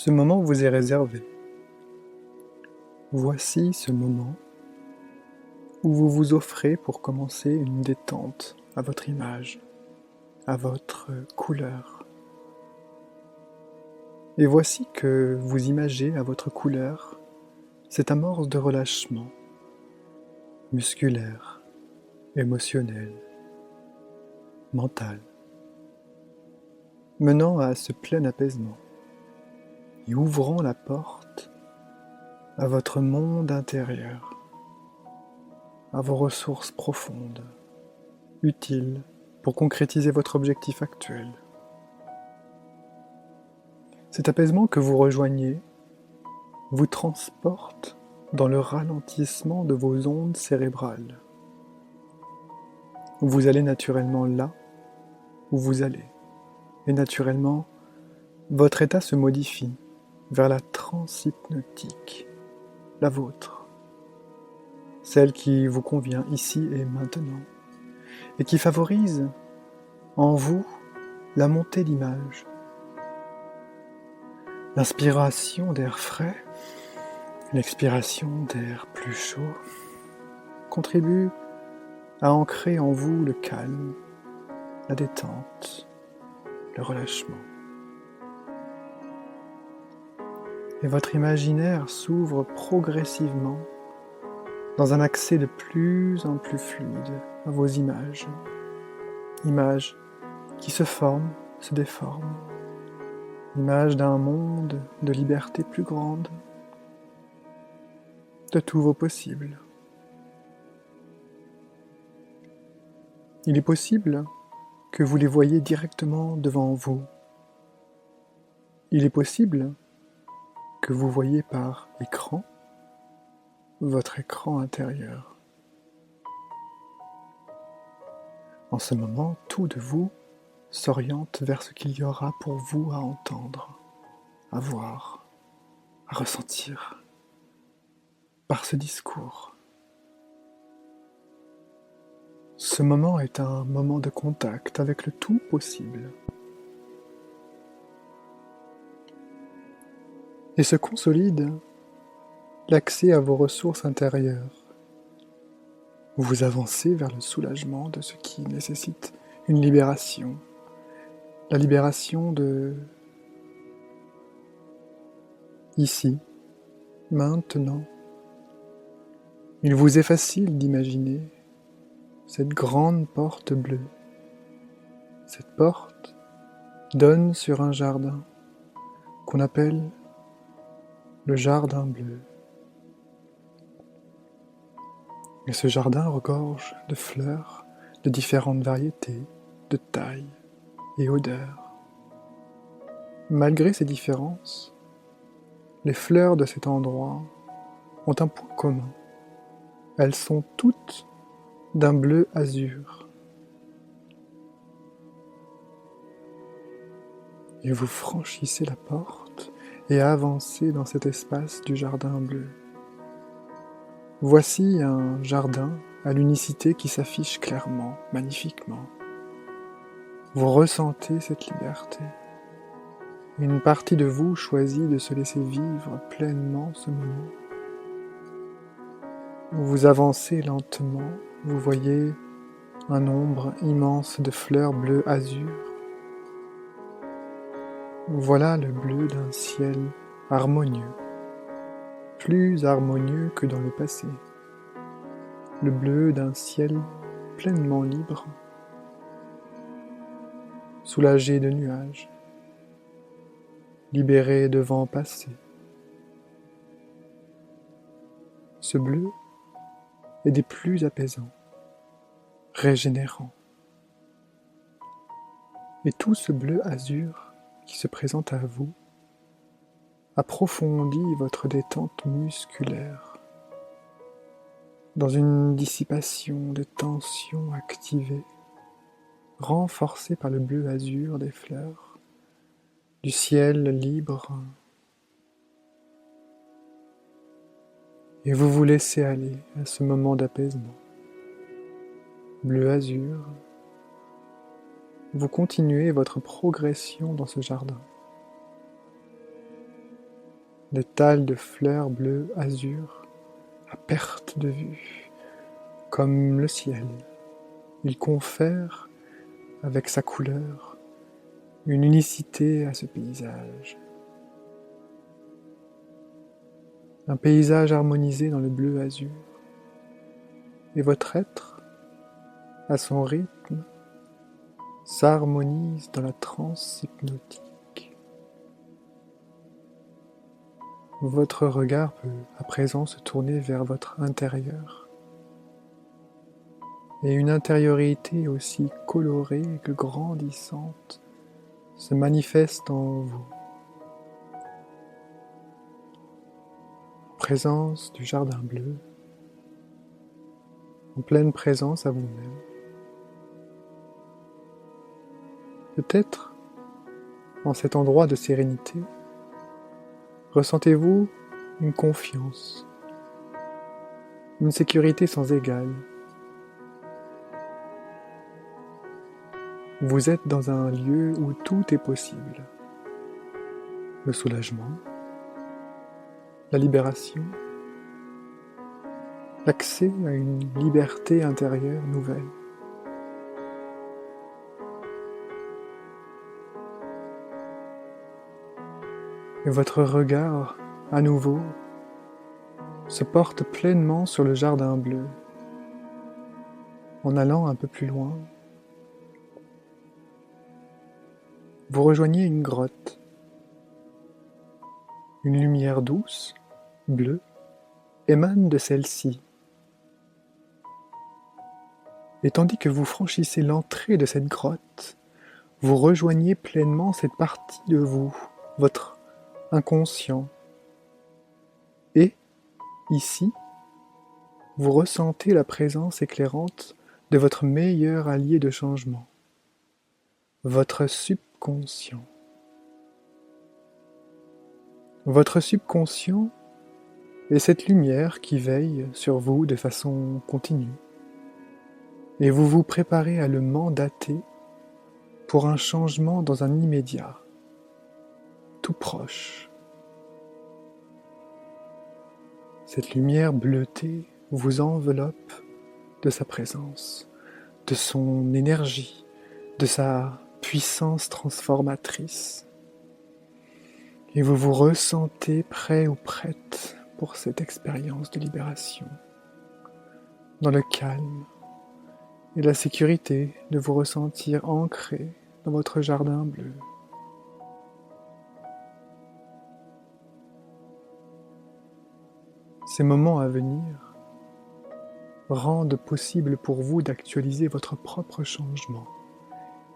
Ce moment vous est réservé. Voici ce moment où vous vous offrez pour commencer une détente à votre image, à votre couleur. Et voici que vous imagez à votre couleur cette amorce de relâchement musculaire, émotionnel, mental, menant à ce plein apaisement et ouvrant la porte à votre monde intérieur, à vos ressources profondes, utiles pour concrétiser votre objectif actuel. Cet apaisement que vous rejoignez vous transporte dans le ralentissement de vos ondes cérébrales. Vous allez naturellement là où vous allez. Et naturellement, votre état se modifie vers la transe hypnotique, la vôtre, celle qui vous convient ici et maintenant, et qui favorise en vous la montée d'image, l'inspiration d'air frais, l'expiration d'air plus chaud contribue à ancrer en vous le calme, la détente, le relâchement. Et votre imaginaire s'ouvre progressivement dans un accès de plus en plus fluide à vos images. Images qui se forment, se déforment. Images d'un monde de liberté plus grande, de tous vos possibles. Il est possible que vous les voyez directement devant vous. Il est possible que vous voyez par écran votre écran intérieur. En ce moment, tout de vous s'oriente vers ce qu'il y aura pour vous à entendre, à voir, à ressentir par ce discours. Ce moment est un moment de contact avec le tout possible. Et se consolide l'accès à vos ressources intérieures. Vous avancez vers le soulagement de ce qui nécessite une libération. La libération de ici, maintenant. Il vous est facile d'imaginer cette grande porte bleue. Cette porte donne sur un jardin qu'on appelle le jardin bleu. Et ce jardin regorge de fleurs de différentes variétés, de tailles et odeurs. Malgré ces différences, les fleurs de cet endroit ont un point commun. Elles sont toutes d'un bleu azur. Et vous franchissez la porte et avancez dans cet espace du jardin bleu. Voici un jardin à l'unicité qui s'affiche clairement, magnifiquement. Vous ressentez cette liberté. Une partie de vous choisit de se laisser vivre pleinement ce moment. Vous avancez lentement, vous voyez un nombre immense de fleurs bleu azur. Voilà le bleu d'un ciel harmonieux, plus harmonieux que dans le passé. Le bleu d'un ciel pleinement libre, soulagé de nuages, libéré de vents passés. Ce bleu est des plus apaisants, régénérants. Et tout ce bleu azur qui se présente à vous approfondit votre détente musculaire dans une dissipation de tensions activées, renforcée par le bleu azur des fleurs, du ciel libre. Et vous vous laissez aller à ce moment d'apaisement. Bleu azur, vous continuez votre progression dans ce jardin. d'étals de fleurs bleues azur à perte de vue, comme le ciel. Il confère, avec sa couleur, une unicité à ce paysage. Un paysage harmonisé dans le bleu azur. Et votre être, à son rythme, s'harmonise dans la transe hypnotique. Votre regard peut à présent se tourner vers votre intérieur. Et une intériorité aussi colorée que grandissante se manifeste en vous. En présence du jardin bleu, en pleine présence à vous-même. Peut-être, en cet endroit de sérénité, ressentez-vous une confiance, une sécurité sans égale. Vous êtes dans un lieu où tout est possible. Le soulagement, la libération, l'accès à une liberté intérieure nouvelle. Et votre regard, à nouveau, se porte pleinement sur le jardin bleu. En allant un peu plus loin, vous rejoignez une grotte. Une lumière douce, bleue, émane de celle-ci. Et tandis que vous franchissez l'entrée de cette grotte, vous rejoignez pleinement cette partie de vous, votre inconscient. Et, ici, vous ressentez la présence éclairante de votre meilleur allié de changement, votre subconscient. Votre subconscient est cette lumière qui veille sur vous de façon continue. Et vous vous préparez à le mandater pour un changement dans un immédiat, tout proche. Cette lumière bleutée vous enveloppe de sa présence, de son énergie, de sa puissance transformatrice. Et vous vous ressentez prêt ou prête pour cette expérience de libération, dans le calme et la sécurité de vous ressentir ancré dans votre jardin bleu. Ces moments à venir rendent possible pour vous d'actualiser votre propre changement,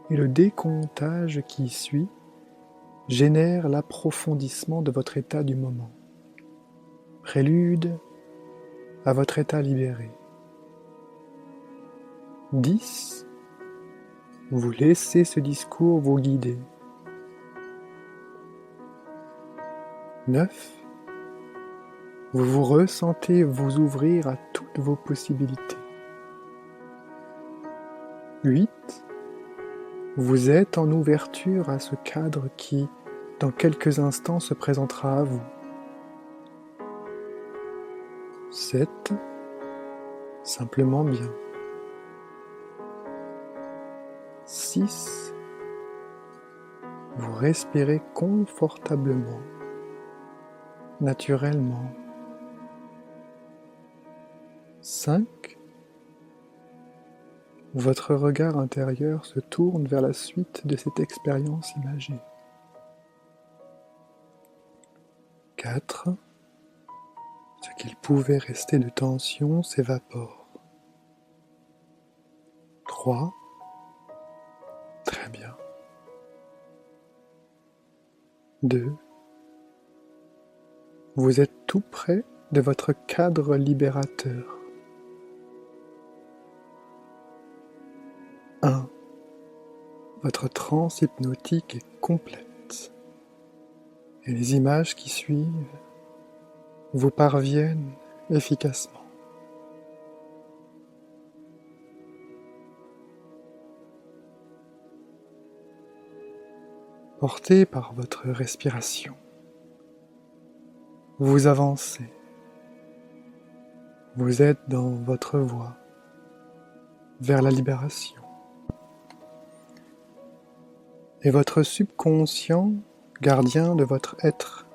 et le décomptage qui suit génère l'approfondissement de votre état du moment, prélude à votre état libéré. 10. Vous laissez ce discours vous guider. 9. Vous vous ressentez vous ouvrir à toutes vos possibilités. 8. Vous êtes en ouverture à ce cadre qui, dans quelques instants, se présentera à vous. 7. Simplement bien. 6. Vous respirez confortablement, naturellement. 5. Votre regard intérieur se tourne vers la suite de cette expérience imagée. 4. Ce qu'il pouvait rester de tension s'évapore. 3. Très bien. 2. Vous êtes tout près de votre cadre libérateur. 1. Votre transe hypnotique est complète. Et les images qui suivent vous parviennent efficacement. Porté par votre respiration, Vous avancez. Vous êtes dans votre voie vers la libération. Et votre subconscient, gardien de votre être,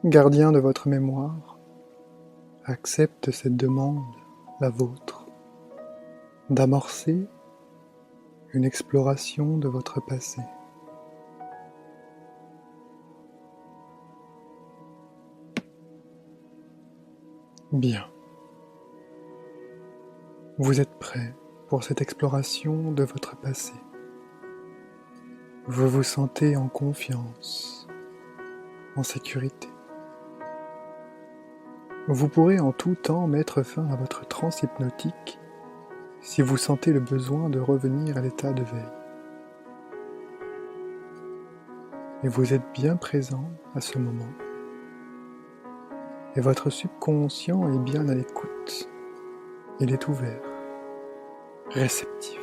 gardien de votre mémoire, accepte cette demande, la vôtre, d'amorcer une exploration de votre passé. Bien. Vous êtes prêt pour cette exploration de votre passé. Vous vous sentez en confiance, en sécurité. Vous pourrez en tout temps mettre fin à votre transe hypnotique si vous sentez le besoin de revenir à l'état de veille. Et vous êtes bien présent à ce moment. Et votre subconscient est bien à l'écoute. Il est ouvert, réceptif.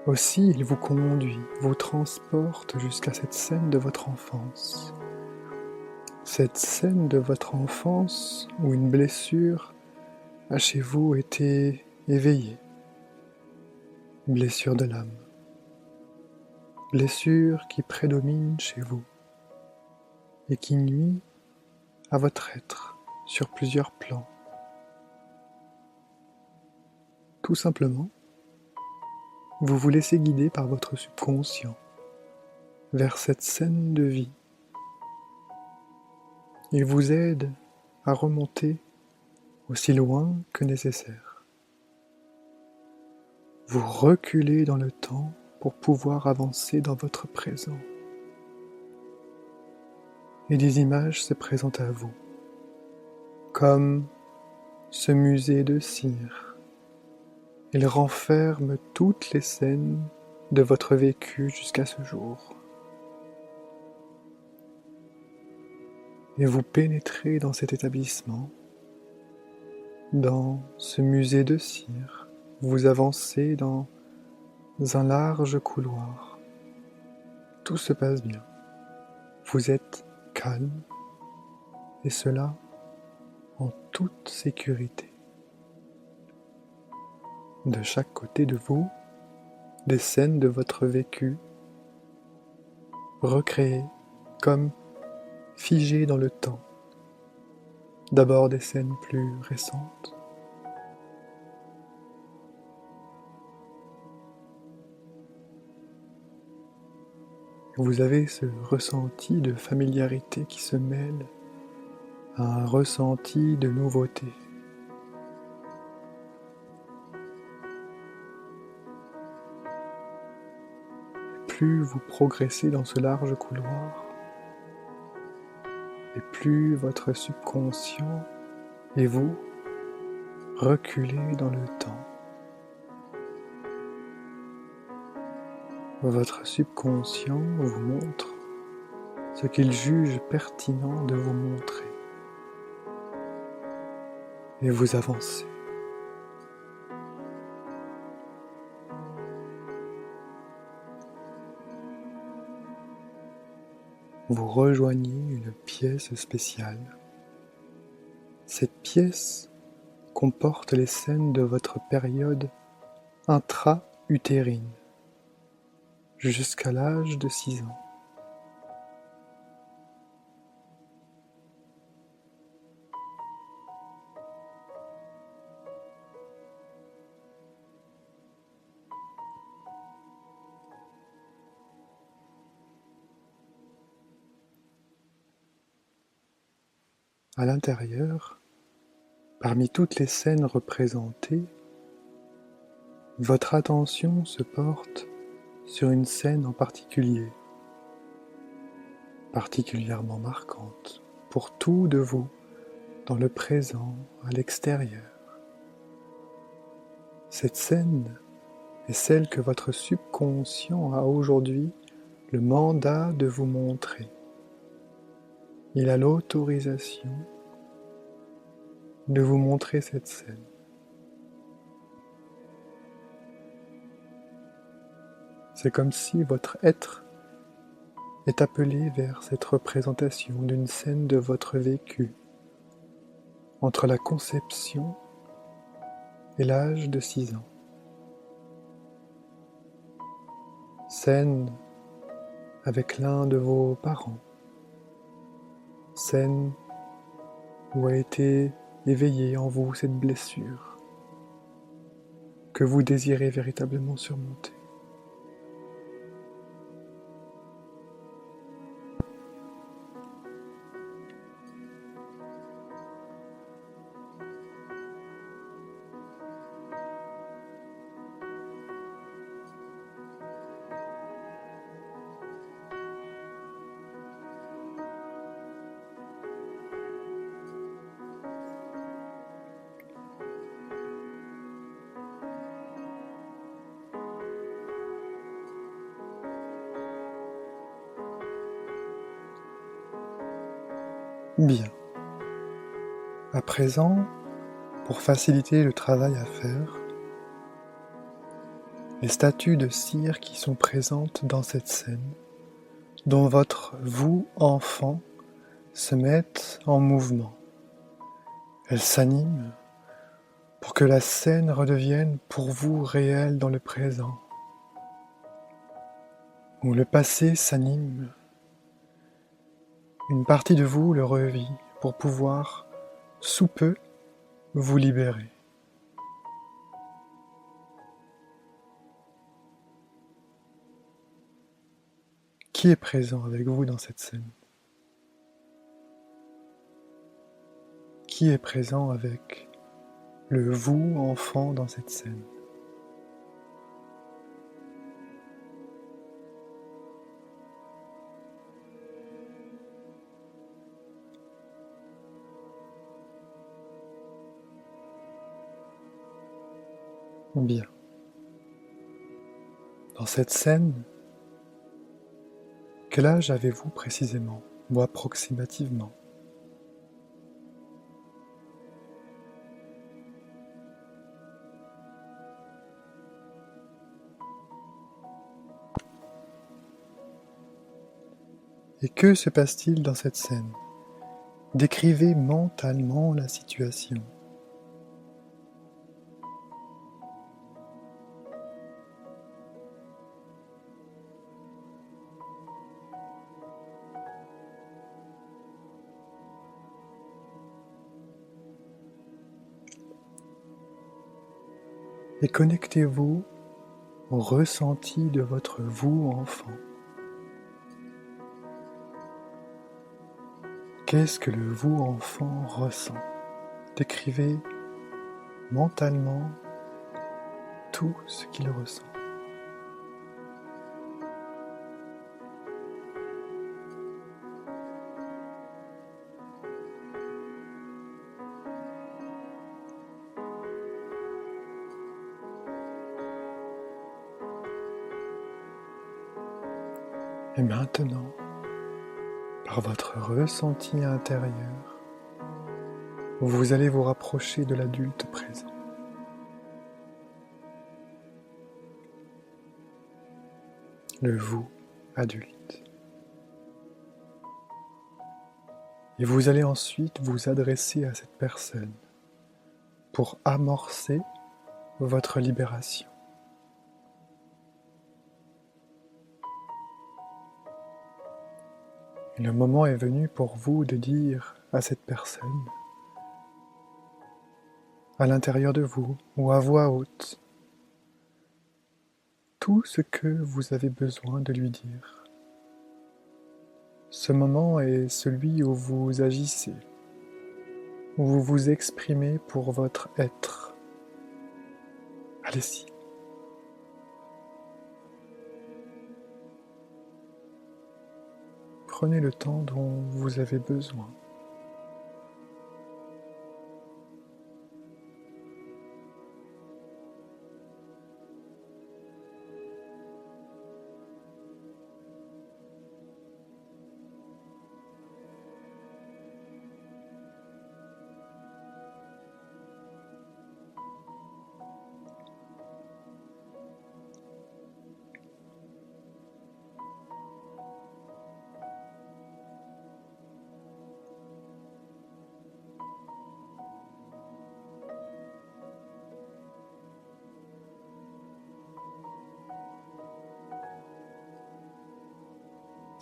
Aussi, il vous conduit, vous transporte jusqu'à cette scène de votre enfance. Cette scène de votre enfance où une blessure a chez vous été éveillée. Blessure de l'âme. Blessure qui prédomine chez vous et qui nuit à votre être sur plusieurs plans. Tout simplement, vous vous laissez guider par votre subconscient vers cette scène de vie. Il vous aide à remonter aussi loin que nécessaire. Vous reculez dans le temps pour pouvoir avancer dans votre présent. Et des images se présentent à vous, comme ce musée de cire. Il renferme toutes les scènes de votre vécu jusqu'à ce jour. Et vous pénétrez dans cet établissement, dans ce musée de cire. Vous avancez dans un large couloir. Tout se passe bien. Vous êtes calme, et cela en toute sécurité. De chaque côté de vous, des scènes de votre vécu, recréées comme figées dans le temps. D'abord des scènes plus récentes. Vous avez ce ressenti de familiarité qui se mêle à un ressenti de nouveauté. Plus vous progressez dans ce large couloir, et plus votre subconscient et vous reculez dans le temps. Votre subconscient vous montre ce qu'il juge pertinent de vous montrer. Et vous avancez. Vous rejoignez une pièce spéciale. Cette pièce comporte les scènes de votre période intra-utérine, jusqu'à l'âge de 6 ans. À l'intérieur, parmi toutes les scènes représentées, votre attention se porte sur une scène en particulier, particulièrement marquante pour tout de vous, dans le présent, à l'extérieur. Cette scène est celle que votre subconscient a aujourd'hui le mandat de vous montrer. Il a l'autorisation de vous montrer cette scène. C'est comme si votre être est appelé vers cette représentation d'une scène de votre vécu entre la conception et l'âge de 6 ans. Scène avec l'un de vos parents. Scène où a été éveillée en vous cette blessure que vous désirez véritablement surmonter. Bien. À présent, pour faciliter le travail à faire, les statues de cire qui sont présentes dans cette scène, dont votre vous enfant se mettent en mouvement. Elles s'animent pour que la scène redevienne pour vous réelle dans le présent, où le passé s'anime. Une partie de vous le revit pour pouvoir, sous peu, vous libérer. Qui est présent avec vous dans cette scène? Qui est présent avec le vous enfant dans cette scène? Bien. Dans cette scène, quel âge avez-vous précisément, ou approximativement? Et que se passe-t-il dans cette scène? Décrivez mentalement la situation. Et connectez-vous au ressenti de votre vous enfant. Qu'est-ce que le vous enfant ressent? Décrivez mentalement tout ce qu'il ressent. Et maintenant, par votre ressenti intérieur, vous allez vous rapprocher de l'adulte présent. Le vous adulte. Et vous allez ensuite vous adresser à cette personne pour amorcer votre libération. Et le moment est venu pour vous de dire à cette personne, à l'intérieur de vous ou à voix haute, tout ce que vous avez besoin de lui dire. Ce moment est celui où vous agissez, où vous vous exprimez pour votre être. Allez-y. Prenez le temps dont vous avez besoin.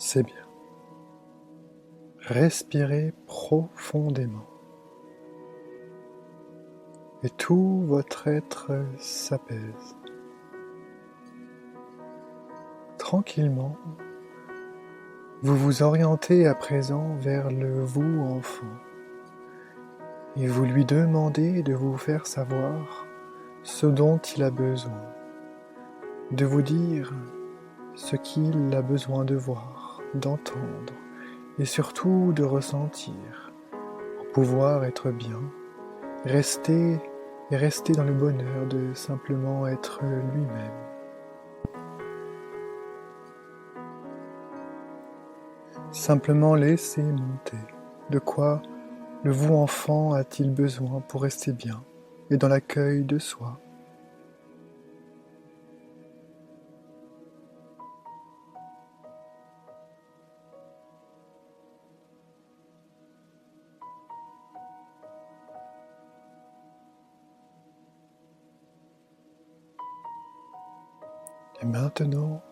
C'est bien. Respirez profondément. Et tout votre être s'apaise. Tranquillement, vous vous orientez à présent vers le vous enfant et vous lui demandez de vous faire savoir ce dont il a besoin, de vous dire ce qu'il a besoin de voir, d'entendre et surtout de ressentir pour pouvoir être bien, rester dans le bonheur de simplement être lui-même. Simplement laisser monter. De quoi le vous enfant a-t-il besoin pour rester bien et dans l'accueil de soi? Et maintenant,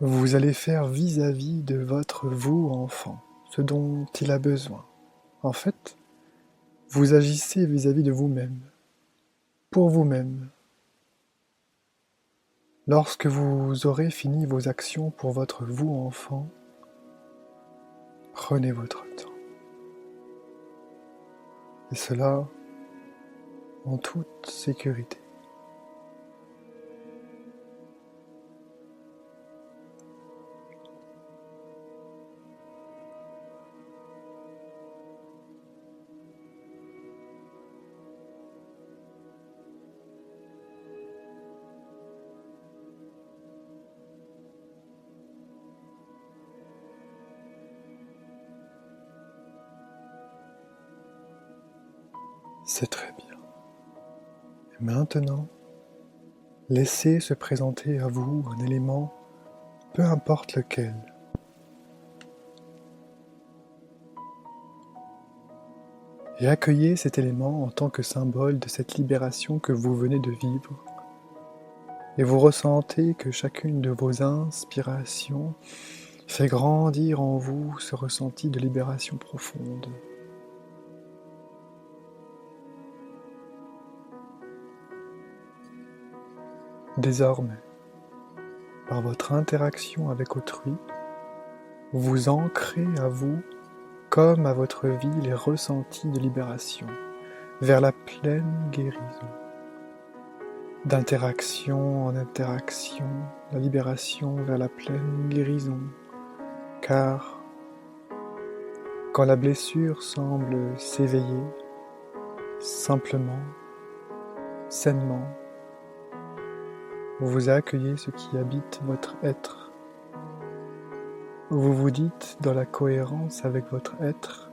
vous allez faire vis-à-vis de votre vous enfant, ce dont il a besoin. En fait, vous agissez vis-à-vis de vous-même, pour vous-même. Lorsque vous aurez fini vos actions pour votre vous enfant, prenez votre temps. Et cela en toute sécurité. C'est très bien. Et maintenant, laissez se présenter à vous un élément, peu importe lequel. Et accueillez cet élément en tant que symbole de cette libération que vous venez de vivre. Et vous ressentez que chacune de vos inspirations fait grandir en vous ce ressenti de libération profonde. Désormais, par votre interaction avec autrui, vous ancrez à vous, comme à votre vie, les ressentis de libération, vers la pleine guérison. D'interaction en interaction, la libération vers la pleine guérison, car quand la blessure semble s'éveiller, simplement, sainement, vous accueillez ce qui habite votre être. Vous vous dites dans la cohérence avec votre être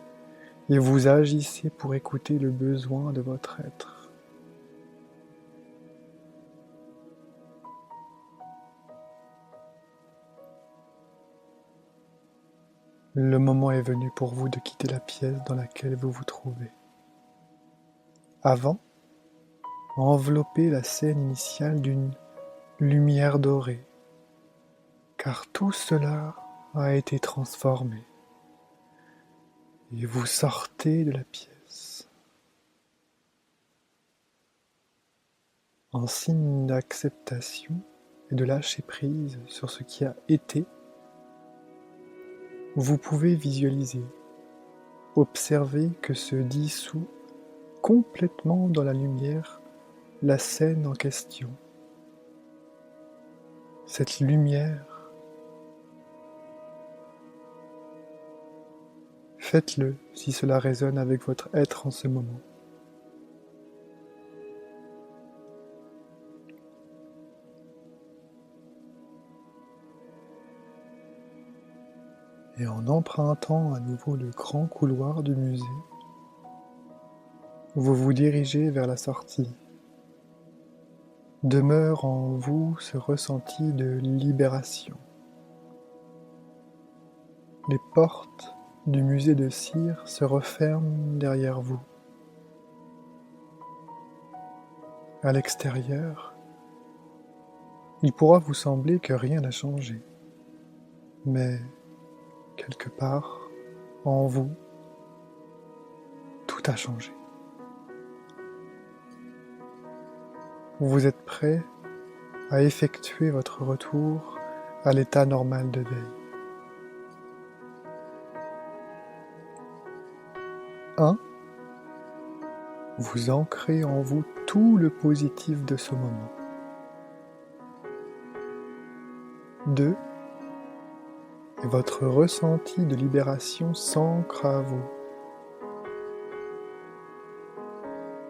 et vous agissez pour écouter le besoin de votre être. Le moment est venu pour vous de quitter la pièce dans laquelle vous vous trouvez. Avant, enveloppez la scène initiale d'une lumière dorée, car tout cela a été transformé. Et vous sortez de la pièce. En signe d'acceptation et de lâcher prise sur ce qui a été, vous pouvez visualiser, observer que se dissout complètement dans la lumière la scène en question. Cette lumière, faites-le si cela résonne avec votre être en ce moment. Et en empruntant à nouveau le grand couloir du musée, vous vous dirigez vers la sortie. Demeure en vous ce ressenti de libération. Les portes du musée de cire se referment derrière vous. À l'extérieur, il pourra vous sembler que rien n'a changé, mais quelque part, en vous, tout a changé. Vous êtes prêt à effectuer votre retour à l'état normal de veille. 1. Vous ancrez en vous tout le positif de ce moment. 2. Et votre ressenti de libération s'ancre à vous.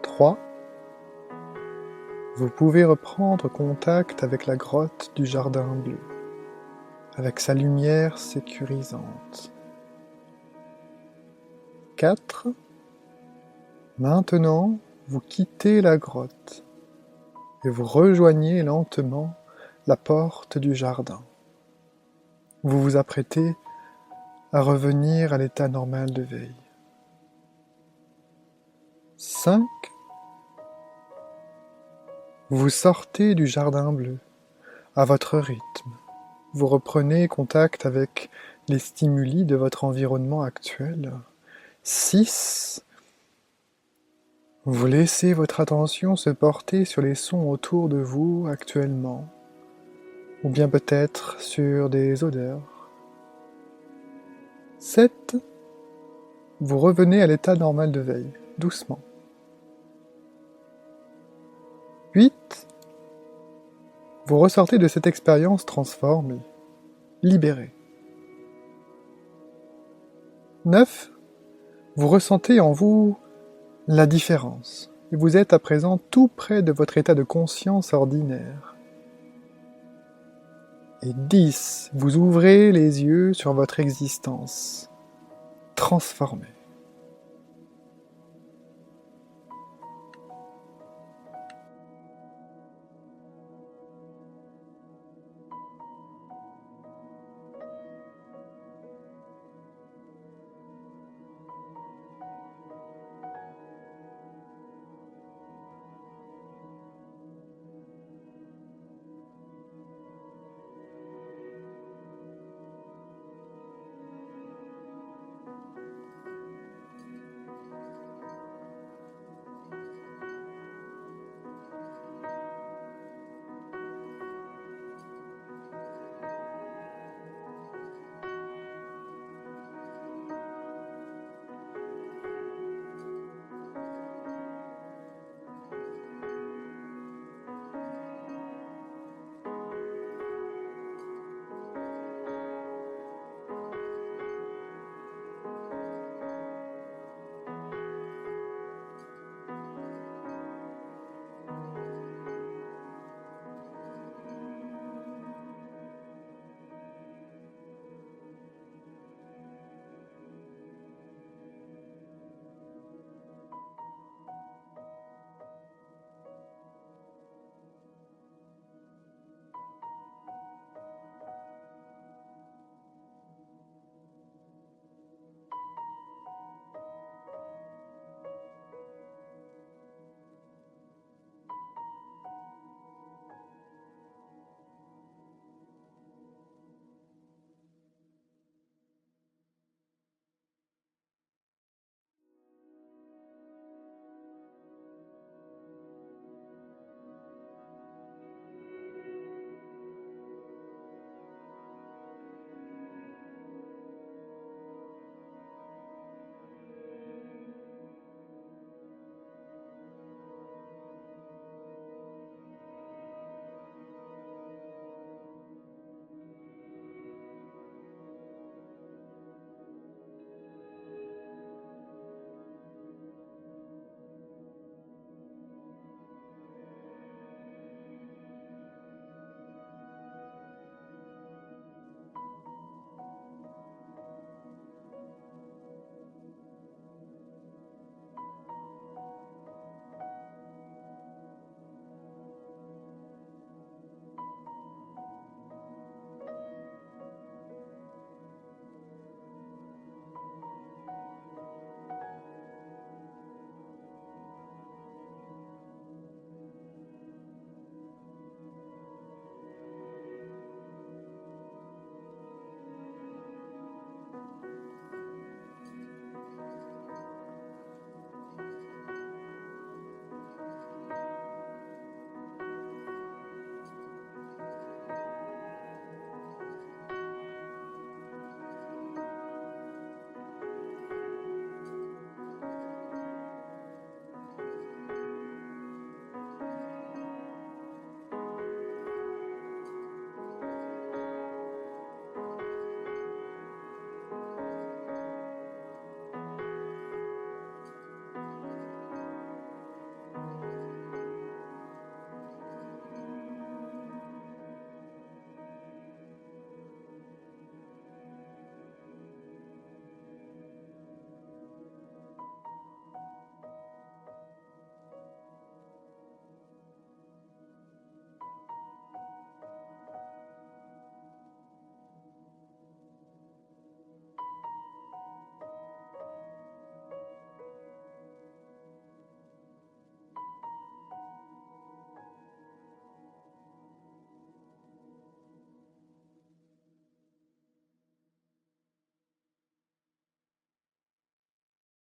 3. Vous pouvez reprendre contact avec la grotte du jardin bleu, avec sa lumière sécurisante. 4. Maintenant, vous quittez la grotte et vous rejoignez lentement la porte du jardin. Vous vous apprêtez à revenir à l'état normal de veille. 5. Vous sortez du jardin bleu à votre rythme. Vous reprenez contact avec les stimuli de votre environnement actuel. 6. Vous laissez votre attention se porter sur les sons autour de vous actuellement, ou bien peut-être sur des odeurs. 7. Vous revenez à l'état normal de veille, doucement. 8. Vous ressortez de cette expérience transformée, libérée. 9. Vous ressentez en vous la différence, et vous êtes à présent tout près de votre état de conscience ordinaire. Et 10. Vous ouvrez les yeux sur votre existence, transformée.